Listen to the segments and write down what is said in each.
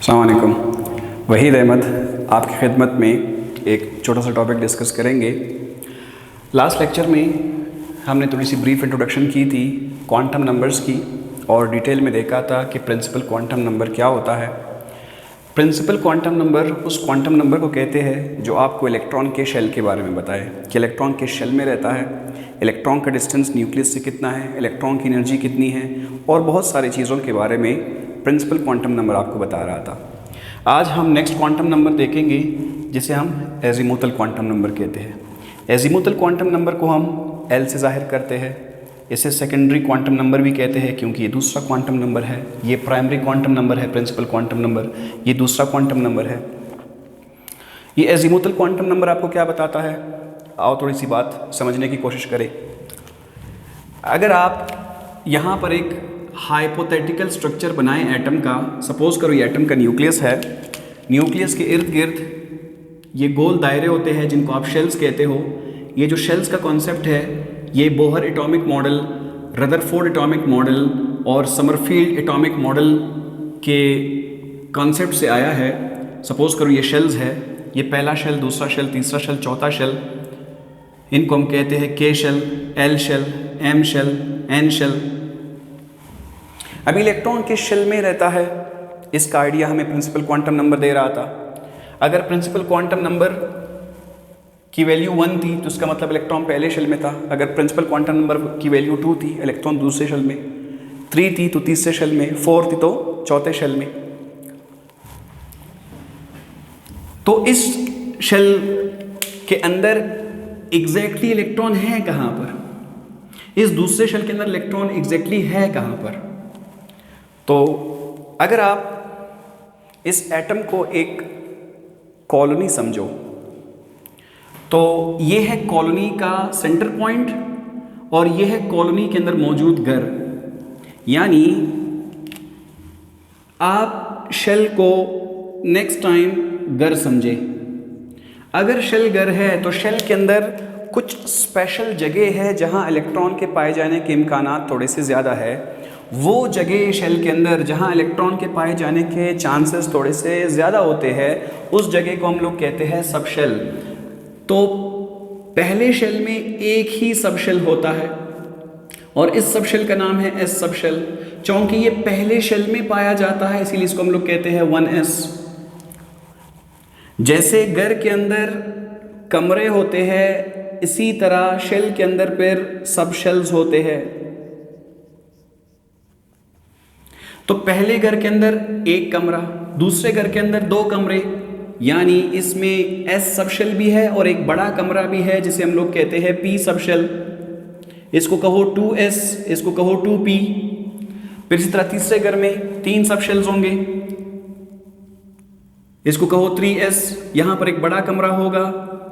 अस्सलाम वालेकुम। वहीद अहमद आपकी खिदमत में एक छोटा सा टॉपिक डिस्कस करेंगे। लास्ट लेक्चर में हमने थोड़ी सी ब्रीफ इंट्रोडक्शन की थी क्वांटम नंबर्स की और डिटेल में देखा था कि प्रिंसिपल क्वांटम नंबर क्या होता है। प्रिंसिपल क्वांटम नंबर उस क्वांटम नंबर को कहते हैं जो आपको इलेक्ट्रॉन के शेल के बारे में बताए कि इलेक्ट्रॉन के शेल में रहता है, इलेक्ट्रॉन का डिस्टेंस न्यूक्लियस से कितना है, इलेक्ट्रॉन की एनर्जी कितनी है और बहुत सारी चीज़ों के बारे में प्रिंसिपल क्वांटम नंबर आपको बता रहा था। आज हम नेक्स्ट क्वांटम नंबर देखेंगे जिसे हम एजीमुथल क्वांटम नंबर कहते हैं। एजीमुथल क्वांटम नंबर को हम एल से जाहिर करते हैं। इसे सेकेंडरी क्वांटम नंबर भी कहते हैं क्योंकि ये दूसरा क्वांटम नंबर है। ये प्राइमरी क्वांटम नंबर है, प्रिंसिपल क्वांटम नंबर ये दूसरा क्वांटम नंबर है। ये एजीमुथल क्वांटम नंबर आपको क्या बताता है, आओ थोड़ी सी बात समझने की कोशिश करें। अगर आप यहाँ पर एक हाइपोथेटिकल स्ट्रक्चर बनाएं एटम का, सपोज करो ये एटम का न्यूक्लियस है। न्यूक्लियस के इर्द गिर्द ये गोल दायरे होते हैं जिनको आप शेल्स कहते हो। ये जो शेल्स का कॉन्सेप्ट है ये Bohr atomic model, Rutherford atomic model और समरफील्ड एटॉमिक मॉडल के कॉन्सेप्ट से आया है। सपोज करो ये शेल्स है, ये पहला शेल, दूसरा शेल, तीसरा शेल, चौथा शेल। इनको हम कहते हैं K shell, L shell, M shell, N shell. अभी इलेक्ट्रॉन किस शेल में रहता है इसका आइडिया हमें प्रिंसिपल क्वांटम नंबर दे रहा था। अगर प्रिंसिपल क्वांटम नंबर की वैल्यू 1 थी तो उसका मतलब इलेक्ट्रॉन पहले शेल में था। अगर प्रिंसिपल क्वांटम नंबर की वैल्यू 2 थी, इलेक्ट्रॉन दूसरे शेल में, 3 थी तो तीसरे शेल में, 4 थी तो चौथे शेल में। तो इस शेल के अंदर एग्जैक्टली इलेक्ट्रॉन है कहाँ पर, इस दूसरे शेल के अंदर इलेक्ट्रॉन एग्जैक्टली है कहाँ पर। तो अगर आप इस एटम को एक कॉलोनी समझो तो ये है कॉलोनी का सेंटर पॉइंट और ये है कॉलोनी के अंदर मौजूद घर। यानी आप शेल को नेक्स्ट टाइम घर समझे। अगर शेल घर है तो शेल के अंदर कुछ स्पेशल जगह है जहां इलेक्ट्रॉन के पाए जाने के इम्कानात थोड़े से ज़्यादा है। वो जगह शेल के अंदर जहां इलेक्ट्रॉन के पाए जाने के चांसेस थोड़े से ज़्यादा होते हैं उस जगह को हम लोग कहते हैं सब शेल। तो पहले शेल में एक ही सब शेल होता है और इस सब शेल का नाम है एस सब शेल। चूंकि ये पहले शेल में पाया जाता है इसीलिए इसको हम लोग कहते हैं 1s। जैसे घर के अंदर कमरे होते हैं इसी तरह शेल के अंदर फिर सब शेल्स होते हैं। तो पहले घर के अंदर एक कमरा, दूसरे घर के अंदर 2 कमरे, यानी इसमें एस सब शेल भी है और एक बड़ा कमरा भी है जिसे हम लोग कहते हैं पी सब शेल। इसको कहो 2s, इसको कहो 2p। फिर इसी तरह तीसरे घर में 3 सब शेल्स होंगे, इसको कहो 3s। यहां पर एक बड़ा कमरा होगा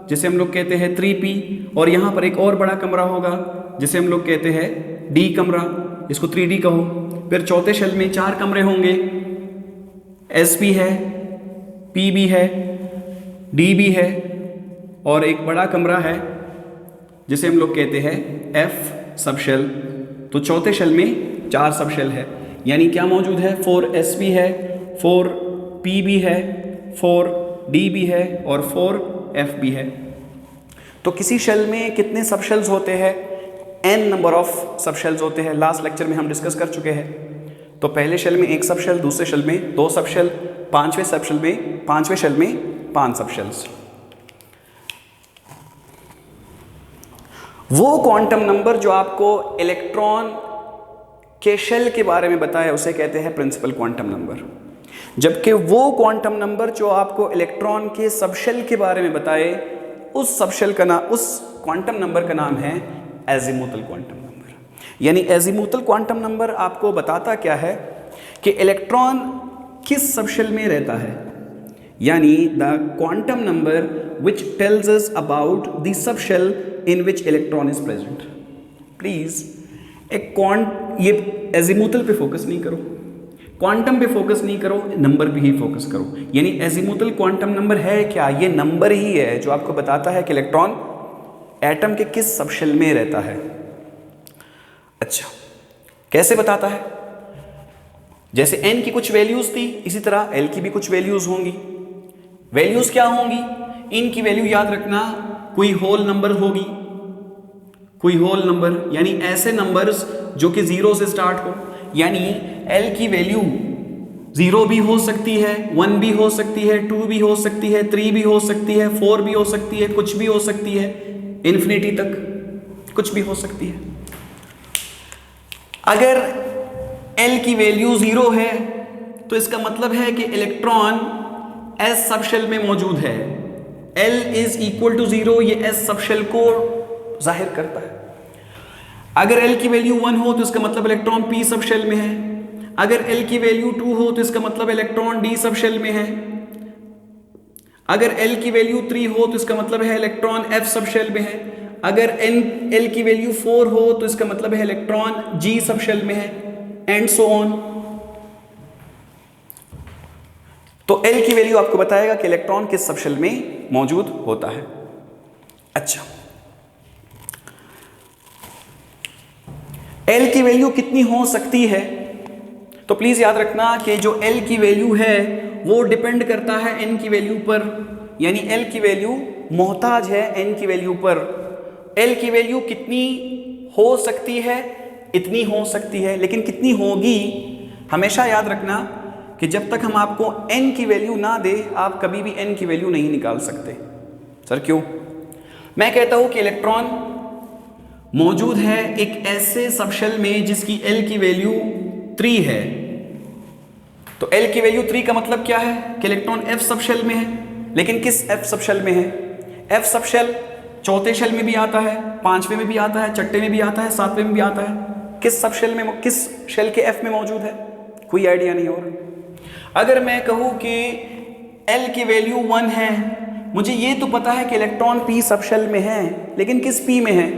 जिसे हम लोग कहते हैं 3p और यहां पर एक और बड़ा कमरा होगा जिसे हम लोग कहते हैं d कमरा, इसको 3d कहो। फिर चौथे शेल में 4 कमरे होंगे, sp है, p भी है, d भी है और एक बड़ा कमरा है जिसे हम लोग कहते हैं f सब शेल। तो चौथे शेल में 4 सब शेल है, यानी क्या मौजूद है, 4sp है, 4p भी है, 4d भी है और 4f भी है। तो किसी शेल में कितने सब शेल्स होते हैं, n नंबर ऑफ सब शेल्स होते हैं। लास्ट लेक्चर में हम डिस्कस कर चुके हैं। तो पहले शेल में 1 सब शेल, दूसरे शेल में 2 सब शेल, पांचवें शेल में 5 सब शेल्स। वो क्वांटम नंबर जो आपको इलेक्ट्रॉन के शेल के बारे में बताया उसे कहते हैं प्रिंसिपल क्वांटम नंबर। जबकि वो क्वांटम नंबर जो आपको इलेक्ट्रॉन के सब शेल के बारे में बताए उस क्वांटम नंबर का नाम है एजीमुथल क्वांटम नंबर। यानी एजीमुथल क्वांटम नंबर आपको बताता क्या है कि इलेक्ट्रॉन किस सब शेल में रहता है, यानी the quantum number which tells us about the subshell in which electron is present. Please ये एजीमुथल पे फोकस नहीं करो, क्वांटम पे फोकस नहीं करो, नंबर पे ही फोकस करो। यानी एजीमुथल क्वांटम नंबर है क्या, ये नंबर ही है जो आपको बताता है कि इलेक्ट्रॉन एटम के किस सब शेल में रहता है। अच्छा, कैसे बताता है? जैसे n की कुछ वैल्यूज थी, इसी तरह l की भी कुछ वैल्यूज होंगी। वैल्यूज क्या होंगी? इनकी वैल्यू याद रखना कोई होल नंबर होगी, कोई होल नंबर यानी ऐसे नंबर्स जो कि 0 से स्टार्ट हो, यानी l की वैल्यू 0 भी हो सकती है, 1 भी हो सकती है, 2 भी हो सकती है, 3 भी हो सकती है, 4 भी हो सकती है, कुछ भी हो सकती है, इन्फिनिटी तक कुछ भी हो सकती है। अगर L की वैल्यू 0 है तो इसका मतलब है कि इलेक्ट्रॉन S सबशेल में मौजूद है। L इज इक्वल टू 0 ये S सबशेल को जाहिर करता है। अगर L की वैल्यू 1 हो तो इसका मतलब इलेक्ट्रॉन P सबशेल में है। अगर L की वैल्यू 2 हो तो इसका मतलब इलेक्ट्रॉन D सबशेल में है। अगर L की वैल्यू 3 हो तो इसका मतलब है इलेक्ट्रॉन F सबशेल में है। अगर L की वैल्यू 4 हो तो इसका मतलब है इलेक्ट्रॉन G सबशेल में है, एंड सो ऑन। तो L की वैल्यू आपको बताएगा कि इलेक्ट्रॉन किस सबशेल में मौजूद होता है। अच्छा, L की वैल्यू कितनी हो सकती है? तो प्लीज याद रखना कि जो L की वैल्यू है वो डिपेंड करता है N की वैल्यू पर, यानी L की वैल्यू मोहताज है N की वैल्यू पर। L की वैल्यू कितनी हो सकती है? इतनी हो सकती है, लेकिन कितनी होगी हमेशा याद रखना कि जब तक हम आपको N की वैल्यू ना दे आप कभी भी N की वैल्यू नहीं निकाल सकते। सर क्यों? मैं कहता हूं कि इलेक्ट्रॉन मौजूद है एक ऐसे सबशेल में जिसकी L की वैल्यू 3 है। तो L की वैल्यू 3 का मतलब क्या है कि इलेक्ट्रॉन F सबशेल में है। लेकिन किस F सबशेल में है? F सबशेल चौथे शेल में भी आता है, पांचवें में भी आता है, छठे में भी आता है, सातवें में भी आता है। किस सबशेल में, किस शेल के F में मौजूद है? कोई आइडिया नहीं हो रहा। अगर मैं कहूं कि L की वैल्यू 1 है, मुझे ये तो पता है कि इलेक्ट्रॉन P सबशेल में है, लेकिन किस P में है?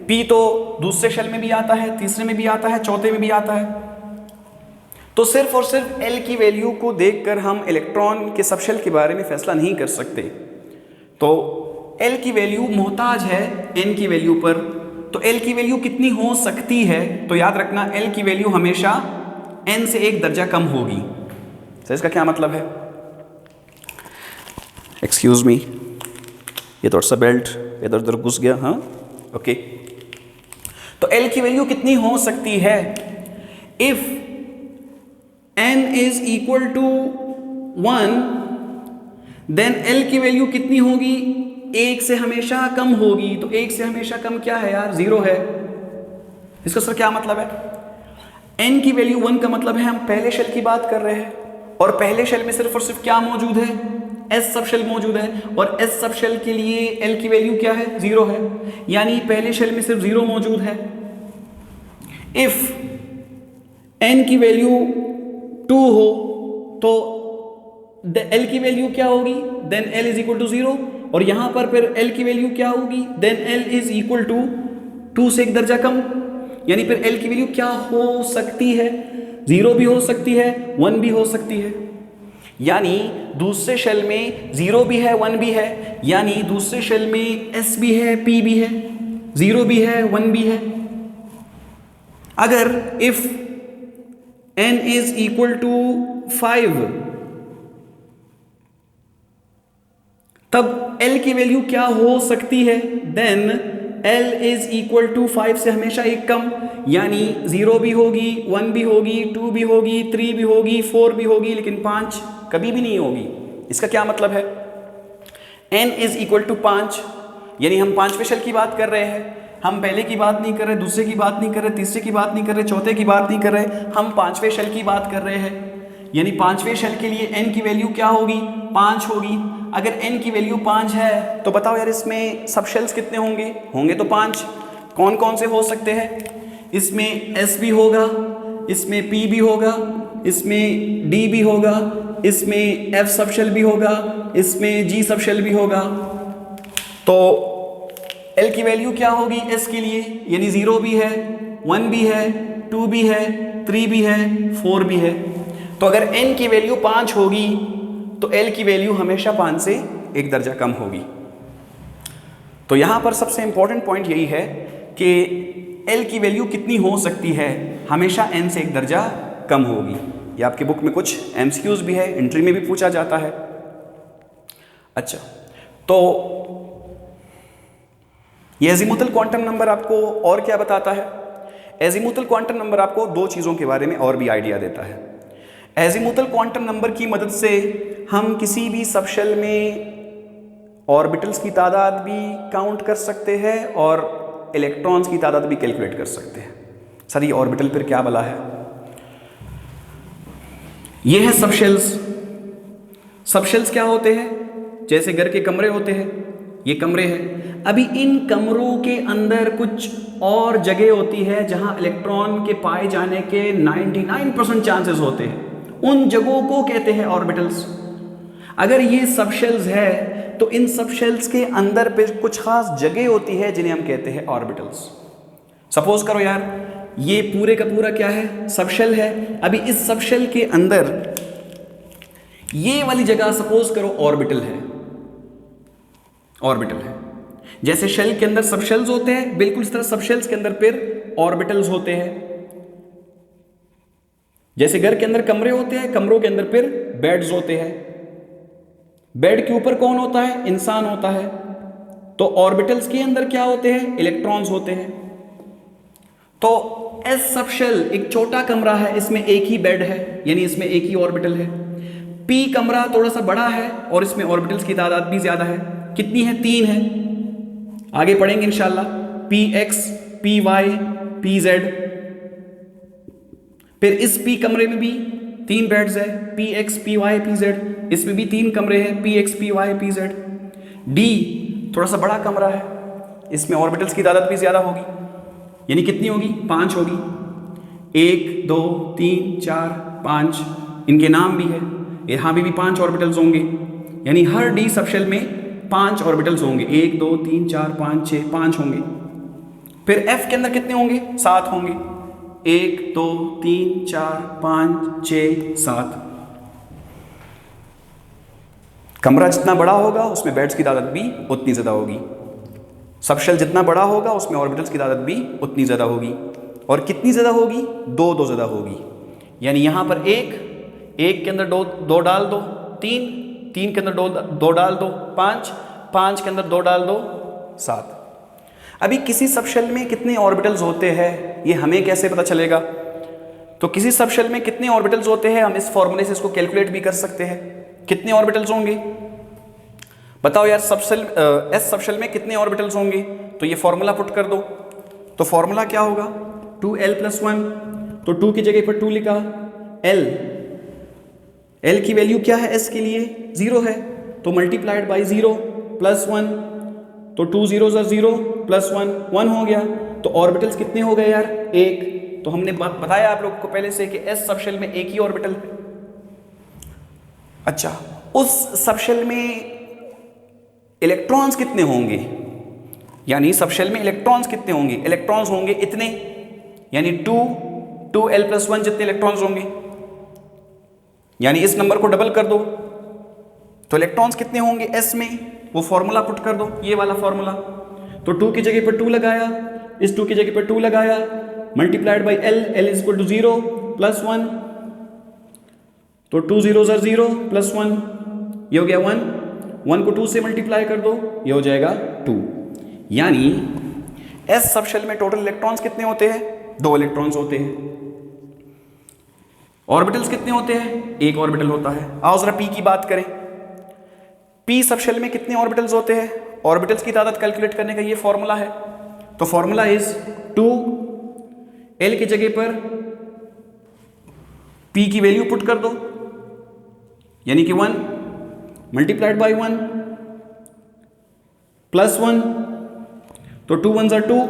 P तो दूसरे शेल में भी आता है, तीसरे में भी आता है, चौथे में भी आता है। तो सिर्फ और सिर्फ L की वैल्यू को देखकर हम इलेक्ट्रॉन के सबशेल के बारे में फैसला नहीं कर सकते। तो L की वैल्यू मोहताज है N की वैल्यू पर। तो L की वैल्यू कितनी हो सकती है? तो याद रखना L की वैल्यू हमेशा N से एक दर्जा कम होगी। तो इसका क्या मतलब है? एक्सक्यूज मी, ये थोड़ा सा बेल्ट इधर उधर घुस गया। हाँ ओके। तो L की वैल्यू कितनी हो सकती है? If N is equal to 1 then L की वैल्यू कितनी होगी? 1 से हमेशा कम होगी। तो 1 से हमेशा कम क्या है यार? 0 है। इसका सर क्या मतलब है? N की वैल्यू 1 का मतलब है हम पहले शेल की बात कर रहे हैं, और पहले शेल में सिर्फ और सिर्फ क्या मौजूद है? S सबशेल मौजूद है, और S सबशेल के लिए L की वैल्यू क्या है? 0 है, यानी पहले शेल में सिर्फ 0 मौजूद है। इफ N की वैल्यू 2 हो तो L की वैल्यू क्या होगी? Then L is equal to 0, और यहां पर फिर L की वैल्यू क्या होगी? Then L is equal to 2 से एक दर्जा कम, यानी फिर L की वैल्यू क्या हो सकती है? 0 भी हो सकती है, 1 भी हो सकती है। यानी दूसरे शेल में 0 भी है, 1 भी है, यानी दूसरे शेल में S भी है, P भी है, 0 भी है, 1 भी है। अगर if N is equal to 5 तब L की वैल्यू क्या हो सकती है? Then L is equal to 5 से हमेशा एक कम, यानी 0 भी होगी, 1 भी होगी, 2 भी होगी, 3 भी होगी, 4 भी होगी, लेकिन 5 कभी भी नहीं होगी। इसका क्या मतलब है? N इज इक्वल टू 5, यानी हम पांचवें शेल की बात कर रहे हैं, हम पहले की बात नहीं कर रहे, दूसरे की बात नहीं कर रहे, तीसरे की बात नहीं कर रहे, चौथे की बात नहीं कर रहे, हम पांचवें शेल की बात कर रहे हैं। यानी पांचवें शेल के लिए N की वैल्यू क्या होगी? 5 होगी। अगर N की वैल्यू 5 है तो बताओ यार इसमें सब शेल्स कितने होंगे? होंगे तो 5। कौन कौन से हो सकते हैं? इसमें S भी होगा, इसमें P भी होगा, इसमें D भी होगा, इसमें F सब शेल भी होगा, इसमें G सब शेल भी होगा। तो L की वैल्यू क्या होगी S के लिए? यानी 0 भी है, 1 भी है, 2 भी है, 3 भी है, 4 भी है। तो अगर N की वैल्यू 5 होगी तो L की वैल्यू हमेशा 5 से एक दर्जा कम होगी। तो यहां पर सबसे इंपॉर्टेंट पॉइंट यही है कि L की वैल्यू कितनी हो सकती है? हमेशा N से एक दर्जा कम होगी। ये आपके बुक में कुछ एमसीक्यूज भी है, एंट्री में भी पूछा जाता है। अच्छा, तो ये एजीमुथल क्वांटम नंबर आपको और क्या बताता है? एजीमुथल क्वांटम नंबर आपको दो चीज़ों के बारे में और भी आइडिया देता है। एजीमुथल क्वांटम नंबर की मदद से हम किसी भी सबशेल में ऑर्बिटल्स की तादाद भी काउंट कर सकते हैं और इलेक्ट्रॉन्स की तादाद भी कैलकुलेट कर सकते हैं। सर ये ऑर्बिटल फिर क्या भला है? ये है सबशेल्स। सबशेल्स क्या होते हैं? जैसे घर के कमरे होते हैं, ये कमरे हैं। अभी इन कमरों के अंदर कुछ और जगह होती है जहां इलेक्ट्रॉन के पाए जाने के 99% चांसेस होते हैं। उन जगहों को कहते हैं ऑर्बिटल्स। अगर ये सबशेल्स है तो इन सबशेल्स के अंदर पे कुछ खास जगह होती है जिन्हें हम कहते हैं ऑर्बिटल्स। सपोज करो यार, ये पूरे का पूरा क्या है? सबशेल है। अभी इस सबशेल के अंदर ये वाली जगह सपोज करो ऑर्बिटल है। ऑर्बिटल है, जैसे शेल के अंदर सबशेल्स होते हैं, बिल्कुल इस तरह सबशेल्स के अंदर फिर ऑर्बिटल्स होते हैं। जैसे घर के अंदर कमरे होते हैं, कमरों के अंदर फिर बेड्स होते हैं। बेड के ऊपर कौन होता है? इंसान होता है। तो ऑर्बिटल्स के अंदर क्या होते हैं? इलेक्ट्रॉन्स होते हैं। तो एस सबशेल एक छोटा कमरा है, इसमें एक ही बेड है, यानी इसमें एक ही ऑर्बिटल है। पी कमरा थोड़ा सा बड़ा है और इसमें ऑर्बिटल्स की तादाद भी ज्यादा है। कितनी है? 3 है। आगे पढ़ेंगे इंशाल्लाह। P X, P Y, P Z. फिर इस पी कमरे में भी 3 बेड्स है, P X, P Y, P Z. इसमें भी 3 कमरे हैं, P X, P Y, P Z. D थोड़ा सा बड़ा कमरा है, इसमें ऑर्बिटल्स की तादाद भी ज्यादा होगी, यानी कितनी होगी? 5 होगी। 1 2 3 4 5, इनके नाम भी है। यहाँ भी 5 ऑर्बिटल्स होंगे, यानी हर डी सबशेल में 5 ऑर्बिटल्स होंगे। 1 2 3 4 5 6, 5 होंगे। फिर एफ के अंदर कितने होंगे? 7 होंगे। 1 2 3 4 5 6 7। कमरा जितना बड़ा होगा उसमें बेड्स की तादाद भी उतनी ज्यादा होगी। सबशेल जितना बड़ा होगा उसमें ऑर्बिटल्स की तादाद भी उतनी ज्यादा होगी। और कितनी ज्यादा होगी? 2 ज्यादा होगी। यानी यहां पर एक के अंदर 2 डाल दो, 3 के अंदर 2 डाल दो, 5 के अंदर 2 डाल दो, 7। अभी किसी सबशेल में कितने ऑर्बिटल्स होते हैं ये हमें कैसे पता चलेगा? तो किसी सबशेल में कितने ऑर्बिटल्स होते हैं हम इस फॉर्मूले से इसको कैलकुलेट भी कर सकते हैं। कितने ऑर्बिटल्स होंगे बताओ यार? एस सबशेल में कितने ऑर्बिटल्स होंगे? तो ये फॉर्मूला पुट कर दो। तो फॉर्मूला क्या होगा? 2l+1। तो 2 की जगह पर 2 लिखा। एल की वैल्यू क्या है? एस के लिए 0 है, तो मल्टीप्लाइड बाई 0 +1। तो 2 0 0 +1 1 हो गया। तो ऑर्बिटल्स कितने हो गए यार? 1। तो हमने बताया आप लोगों को पहले से कि एस सबशेल में एक ही ऑर्बिटल है। अच्छा, उस सबशेल में इलेक्ट्रॉन्स कितने होंगे? यानी सबशेल में इलेक्ट्रॉन्स कितने होंगे? इलेक्ट्रॉन्स होंगे इतने, यानी 2l+1 जितने इलेक्ट्रॉन्स होंगे। यानी इस नंबर को डबल कर दो तो इलेक्ट्रॉन्स कितने होंगे एस में? वो फॉर्मूला पुट कर दो, ये वाला फॉर्मूला। तो 2 की जगह पर 2 लगाया, इस 2 की जगह पर 2 लगाया, multiplied by l is equal to 0 +1। तो 2 0 0 +1, ये हो गया 1 को 2 से मल्टीप्लाई कर दो, ये हो जाएगा 2। यानी एस सबशेल में टोटल इलेक्ट्रॉन्स कितने होते हैं? 2 इलेक्ट्रॉन्स होते हैं। ऑर्बिटल्स कितने होते हैं? 1 ऑर्बिटल होता है। आओ जरा पी की बात करें। पी सबशेल में कितने ऑर्बिटल्स होते हैं? ऑर्बिटल्स की तादाद कैलकुलेट करने का ये फॉर्मूला है। तो फॉर्मूला इज 2, एल की जगह पर पी की वैल्यू पुट कर दो, यानी कि 1 मल्टीप्लाइड बाई 1 +1। तो 2 1 2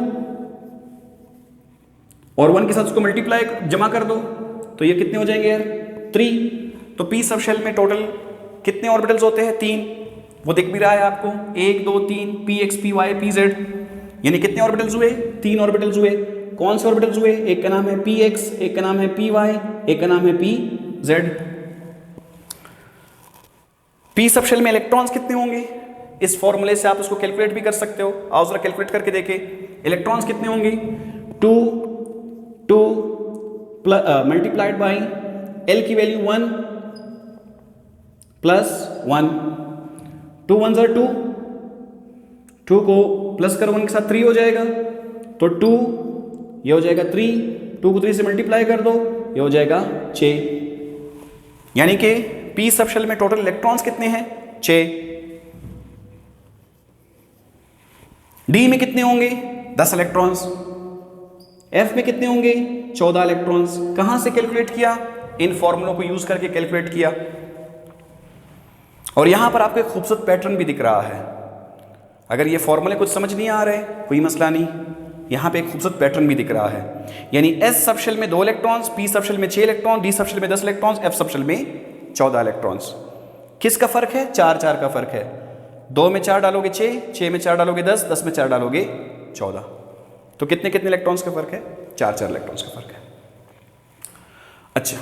और 1 के साथ उसको मल्टीप्लाई जमा कर दो, तो ये कितने हो जाएंगे यार? 3। तो पी सबशेल में टोटल कितने ऑर्बिटल्स होते हैं? 3। वो दिख भी रहा है आपको, 1 2 3 P X, P Y, P Z. यानी कितने ऑर्बिटल्स हुए? 3 ऑर्बिटल्स हुए। कौन से ऑर्बिटल्स हुए? एक का नाम है पी एक्स, एक का नाम है पी वाई, एक का नाम है पी जेड। पी सबशेल में इलेक्ट्रॉन्स कितने होंगे? इस फॉर्मूले से आप उसको कैलकुलेट भी कर सकते हो। आओ जरा कैलकुलेट करके देखें। इलेक्ट्रॉन्स कितने होंगे? 2 मल्टीप्लाइड बाई L की वैल्यू 1 प्लस 1, 2 1 2, 2 को प्लस करो 1 के साथ 3 हो जाएगा, तो 2 ये हो जाएगा 3, 2 को 3 से मल्टीप्लाई कर दो, ये हो जाएगा 6। यानी कि p सब शेल में टोटल इलेक्ट्रॉन्स कितने हैं? 6। d में कितने होंगे? 10 इलेक्ट्रॉन्स। f में कितने होंगे? 14 इलेक्ट्रॉन्स। कहां से कैलकुलेट किया? इन फॉर्मूलों को यूज करके कैलकुलेट किया। और यहां पर आपको एक खूबसूरत पैटर्न भी दिख रहा है। अगर ये फॉर्मूले कुछ समझ नहीं आ रहे, कोई मसला नहीं, यहां पे एक खूबसूरत पैटर्न भी दिख रहा है। यानी s सब शेल में 2 इलेक्ट्रॉन्स, p सब शेल में 6 इलेक्ट्रॉन, d सब शेल में 10 इलेक्ट्रॉन्स, f सब शेल में 14 इलेक्ट्रॉन्स। किसका फर्क है? 4 4 का फर्क है। 2 में 4 डालोगे 6, 6 में 4 डालोगे 10, 10 में 4 डालोगे 14। तो कितने कितने इलेक्ट्रॉन्स का फर्क है? 4 4 इलेक्ट्रॉन्स का फर्क है। अच्छा,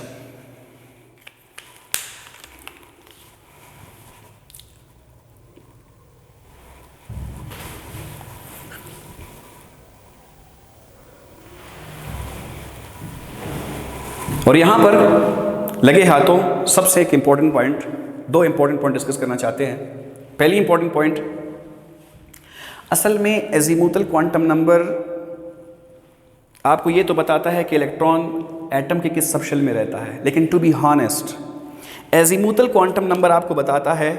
और यहां पर लगे हाथों सबसे एक important point, 2 important point discuss करना चाहते हैं। पहली इंपॉर्टेंट पॉइंट, असल में एजीमुथल क्वांटम नंबर आपको ये तो बताता है कि इलेक्ट्रॉन एटम के किस सबशेल में रहता है, लेकिन to be honest azimuthal quantum number आपको बताता है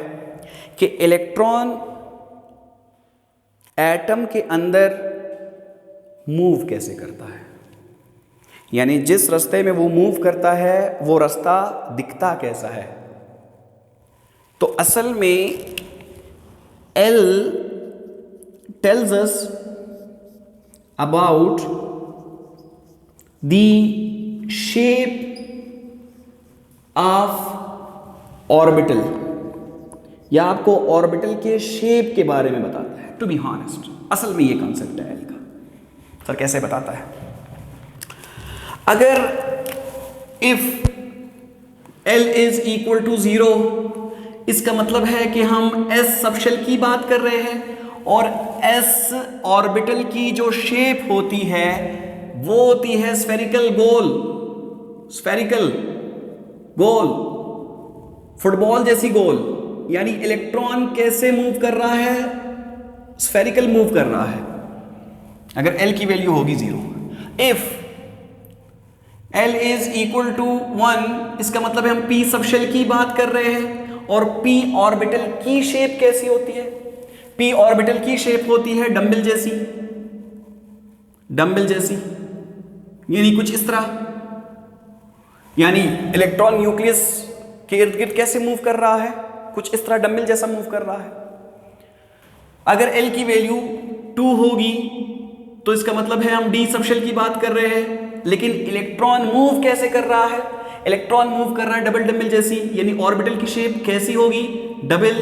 कि इलेक्ट्रॉन एटम के अंदर मूव कैसे करता है। यानी जिस रास्ते में वो मूव करता है वो रास्ता दिखता कैसा है। तो असल में L tells us about the shape of orbital, या आपको ऑर्बिटल के शेप के बारे में बताता है। टू बी हॉनेस्ट असल में ये कॉन्सेप्ट है L का। सर कैसे बताता है? अगर if L is equal to 0, इसका मतलब है कि हम S सबशेल की बात कर रहे हैं, और S ऑर्बिटल की जो शेप होती है वो होती है स्फेरिकल गोल, स्फेरिकल गोल, फुटबॉल जैसी गोल। यानी इलेक्ट्रॉन कैसे मूव कर रहा है? स्फेरिकल मूव कर रहा है। अगर L की वैल्यू होगी 0, if L is equal to 1, इसका मतलब है हम P सबशेल की बात कर रहे हैं। और P ऑर्बिटल की शेप कैसी होती है? P ऑर्बिटल की शेप होती है डंबल जैसी, डंबल जैसी, यानी कुछ इस तरह। यानी इलेक्ट्रॉन न्यूक्लियस के इर्द गिर्द कैसे मूव कर रहा है? कुछ इस तरह डंबल जैसा मूव कर रहा है। अगर L की वैल्यू 2 होगी तो इसका मतलब है हम D सबशेल की बात कर रहे हैं। लेकिन इलेक्ट्रॉन मूव कैसे कर रहा है? इलेक्ट्रॉन मूव कर रहा है डबल डंबल जैसी, यानी ऑर्बिटल की शेप कैसी होगी? डबल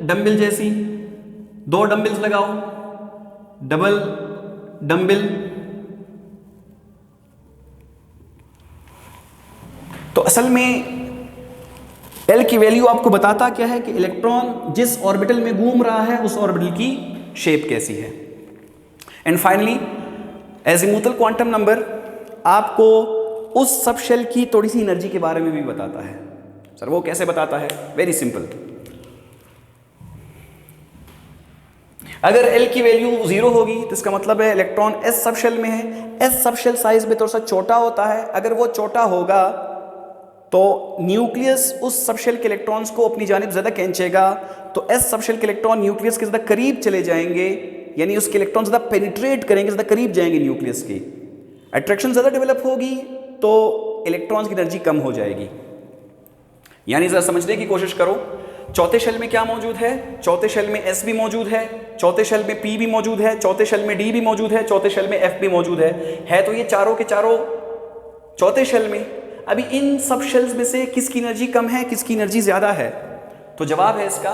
डंबल जैसी। 2 डंबल्स लगाओ, डबल डंबल। तो असल में L की वैल्यू आपको बताता क्या है कि इलेक्ट्रॉन जिस ऑर्बिटल में घूम रहा है उस ऑर्बिटल की शेप कैसी है। And finally azimuthal quantum number आपको उस सबशेल की थोड़ी सी एनर्जी के बारे में भी बताता है। सर वो कैसे बताता है? Very simple. अगर L की वैल्यू 0 होगी तो इसका मतलब है इलेक्ट्रॉन S सबशेल में है। S सबशेल साइज में थोड़ा सा छोटा होता है। अगर वो छोटा होगा तो न्यूक्लियस उस सबशेल के इलेक्ट्रॉन्स को अपनी जानिब ज़्यादा खींचेगा, तो S सबशेल के इलेक्ट्रॉन न्यूक्लियस के ज़्यादा करीब चले जाएंगे, यानी उसके इलेक्ट्रॉन ज़्यादा पेनिट्रेट करेंगे, ज़्यादा करीब जाएंगे न्यूक्लियस की। अट्रैक्शन ज़्यादा डेवलप होगी तो इलेक्ट्रॉन्स की एनर्जी कम हो जाएगी। यानी ज़रा समझने की कोशिश करो, चौथे शेल में क्या मौजूद है? चौथे शेल में S भी मौजूद है, चौथे शेल में P भी मौजूद है, चौथे शेल में D भी मौजूद है, चौथे शेल में F भी मौजूद है तो ये चारों के चारों चौथे शेल में। अभी इन सब शेल्स में से किसकी एनर्जी कम है, किसकी एनर्जी ज़्यादा है? तो जवाब है इसका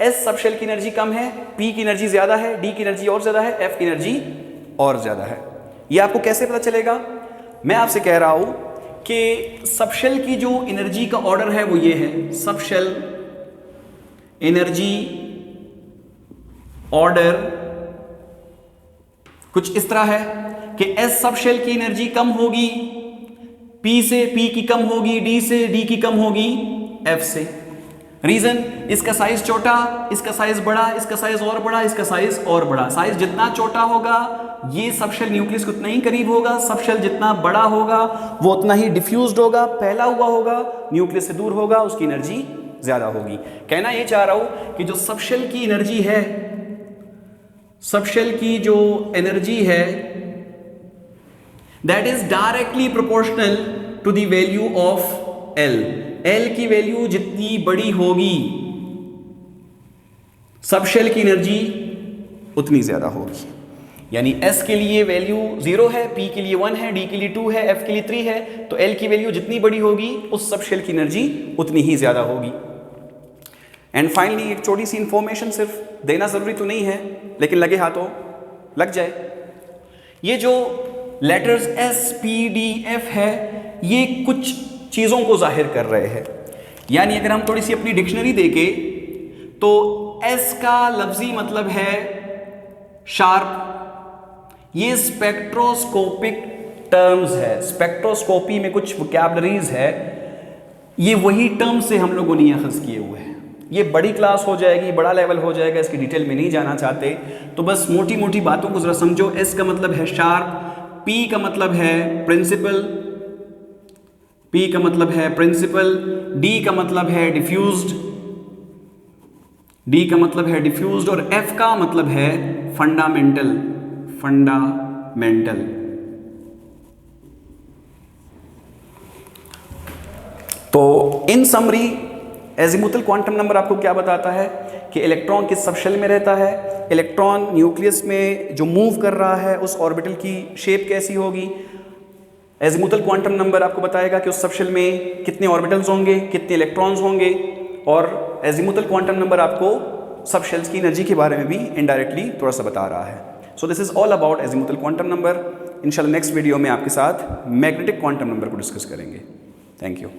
S सब शेल की एनर्जी कम है, P की एनर्जी ज़्यादा है, D की एनर्जी और ज़्यादा है, F की एनर्जी और ज़्यादा है। ये आपको कैसे पता चलेगा? मैं आपसे कह रहा हूँ कि सबशेल की जो एनर्जी का ऑर्डर है वो ये है। सबशेल एनर्जी ऑर्डर कुछ इस तरह है कि S सबशेल की एनर्जी कम होगी, P से P की कम होगी, D से D की कम होगी F से। रीजन, इसका साइज छोटा, इसका साइज बड़ा, इसका साइज और बड़ा, इसका साइज और बड़ा। साइज जितना छोटा होगा ये सबशेल न्यूक्लियस के उतना ही करीब होगा, सबशेल जितना बड़ा होगा वो उतना ही डिफ्यूज्ड होगा, फैला हुआ होगा, न्यूक्लियस से दूर होगा, उसकी एनर्जी ज्यादा होगी। कहना ये चाह रहा हूं कि जो सबशेल की एनर्जी है, सबशेल की जो एनर्जी है that is directly proportional to the value of L. L की वैल्यू जितनी बड़ी होगी सबशेल की एनर्जी उतनी ज्यादा होगी। यानी S के लिए वैल्यू 0 है, P के लिए 1 है, D के लिए 2 है, F के लिए 3 है, तो L की वैल्यू जितनी बड़ी होगी उस सबशेल की एनर्जी उतनी ही ज्यादा होगी। एंड फाइनली एक छोटी सी इंफॉर्मेशन, सिर्फ देना जरूरी तो नहीं है लेकिन लगे हाथों लग जाए। ये जो letters S, P, D, F है ये कुछ चीजों को जाहिर कर रहे हैं। यानी अगर हम थोड़ी सी अपनी डिक्शनरी देखें तो S का लफ्जी मतलब है शार्प। ये स्पेक्ट्रोस्कोपिक टर्म्स है, स्पेक्ट्रोस्कोपी में कुछ वोकैबुलरीज है, ये वही टर्म से हम लोगों ने अखज़ किए हुए हैं। ये बड़ी क्लास हो जाएगी, बड़ा लेवल हो जाएगा, इसकी डिटेल में नहीं जाना चाहते, तो बस मोटी मोटी बातों को जरा समझो। एस का मतलब है शार्प, पी का मतलब है प्रिंसिपल, पी का मतलब है प्रिंसिपल, डी का मतलब है डिफ्यूज्ड, डी का मतलब है डिफ्यूज्ड, और एफ का मतलब है फंडामेंटल, फंडामेंटल। तो इन समरी एजीमुथल क्वांटम नंबर आपको क्या बताता है कि इलेक्ट्रॉन किस सबशेल में रहता है, इलेक्ट्रॉन न्यूक्लियस में जो मूव कर रहा है उस ऑर्बिटल की शेप कैसी होगी। एजीमुथल क्वांटम नंबर आपको बताएगा कि उस सबशेल में कितने ऑर्बिटल्स होंगे, कितने इलेक्ट्रॉन्स होंगे, और एजीमुथल क्वांटम नंबर आपको सबशेल्स की एनर्जी के बारे में भी इनडायरेक्टली थोड़ा सा बता रहा है। So this is all about azimuthal quantum number. इंशाल्लाह नेक्स्ट वीडियो में आपके साथ मैग्नेटिक क्वांटम नंबर को डिस्कस करेंगे। Thank you.